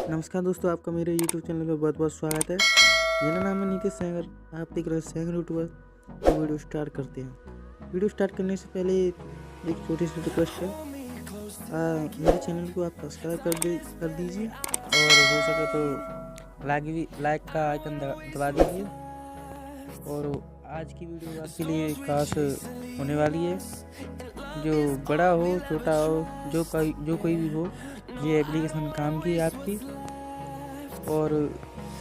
नमस्कार दोस्तों, आपका मेरे यूट्यूब चैनल पे बहुत बहुत स्वागत है। मेरा नाम है नीतीश सेंगर। आप देख रहे हैं सेंगर यूट्यूबर। तो वीडियो स्टार्ट करते हैं। वीडियो स्टार्ट करने से पहले एक छोटी सी रिक्वेस्ट है। मेरे चैनल को आप सब्सक्राइब कर दीजिए और हो सके तो लाइक का आइकन दबा दीजिए। और आज की वीडियो आपके लिए खास होने वाली है। जो बड़ा हो छोटा हो, जो कोई भी हो, ये एप्लीकेशन काम की है आपकी। और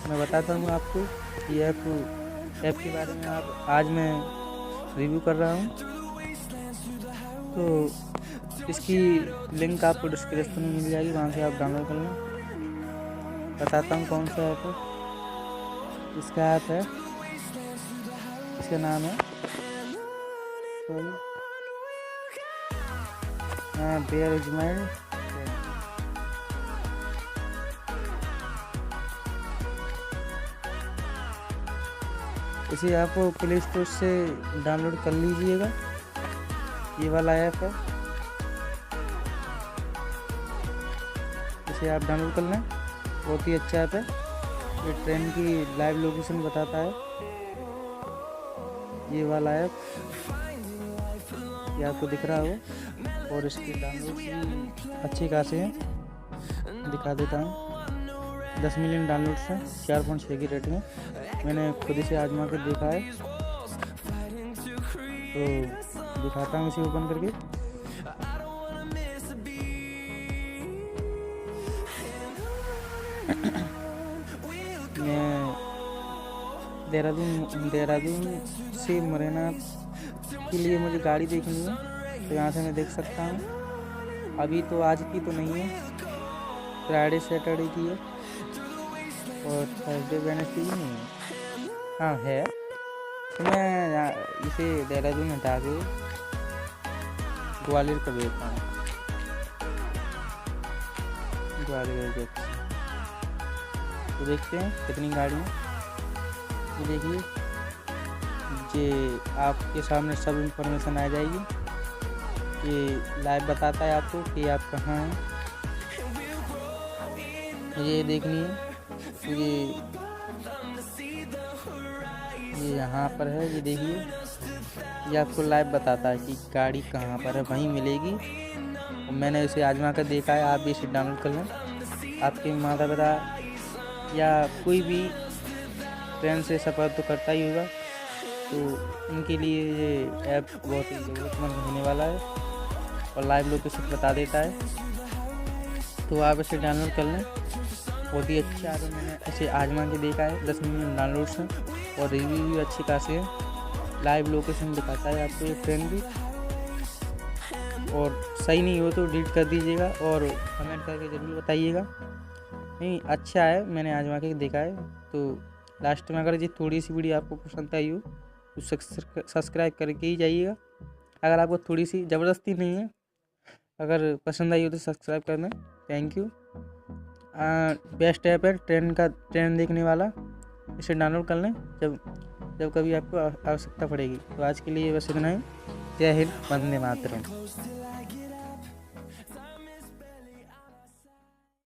मैं बताता हूँ आपको कि ऐप के बारे में आज मैं रिव्यू कर रहा हूँ। तो इसकी लिंक आपको डिस्क्रिप्शन में मिल जाएगी, वहाँ से आप डाउनलोड कर लें। बताता हूँ कौन सा ऐप है। इसका ऐप है, इसका नाम है बेयर इज माई। इसे आप प्ले स्टोर से डाउनलोड कर लीजिएगा। ये वाला ऐप है, इसे आप डाउनलोड कर लें। बहुत ही अच्छा ऐप है। ये ट्रेन की लाइव लोकेशन बताता है। ये वाला ऐप ये आपको दिख रहा हो। और इसके डाउनलोड भी अच्छे खासे हैं। दिखा देता हूँ। 10 मिलियन डाउनलोड्स हैं, 4.6 की रेटिंग है। मैंने खुद इसे आजमा कर देखा है, तो दिखाता हूँ इसे ओपन करके। मैं देहरादून से मुरैना के लिए मुझे गाड़ी देखनी है, तो यहाँ से मैं देख सकता हूँ। अभी तो आज की तो नहीं है, फ्राइडे सैटरडे की है और थर्सडे वेडनेसडे की नहीं है। हाँ है, तो मैं इसे देहरादून हटा के ग्वालियर कर देता हूँ। ग्वालियर के तो देखते हैं कितनी गाड़ी है। तो देखिए, ये आपके सामने सब इंफॉर्मेशन आ जाएगी। ये लाइव बताता है आपको कि आप कहाँ हैं। ये देखनी है, तो ये यहाँ पर है। ये देखिए, ये आपको लाइव बताता है कि गाड़ी कहाँ पर है, वहीं मिलेगी। और मैंने इसे आजमा कर देखा है। आप भी इसे डाउनलोड कर लें। आपके माता पिता या कोई भी ट्रेन से सफ़र तो करता ही होगा, तो उनके लिए ये ऐप बहुत ही ज़रूरतमंद होने वाला है। और लाइव लोकेशन बता देता है, तो आप इसे डाउनलोड कर लें। बहुत ही अच्छा है। मैंने इसे आजमा के देखा है। 10 मिलियन डाउनलोड्स हैं और रिव्यू भी अच्छी खासी है। लाइव लोकेशन दिखाता है आपको ये ट्रेन भी। और सही नहीं हो तो डिलीट कर दीजिएगा और कमेंट करके ज़रूर बताइएगा। नहीं, अच्छा है, मैंने आजमा के देखा है। तो लास्ट में अगर ये थोड़ी सी वीडियो आपको पसंद आई हो तो सब्सक्राइब करके ही जाइएगा। अगर आपको थोड़ी सी, ज़बरदस्ती नहीं है, अगर पसंद आई हो तो सब्सक्राइब कर दें। Thank you. बेस्ट ऐप है ट्रेन देखने वाला। इसे डाउनलोड कर लें जब कभी आपको आवश्यकता पड़ेगी। तो आज के लिए बस इतना ही। जय हिंद, वंदे मातरम।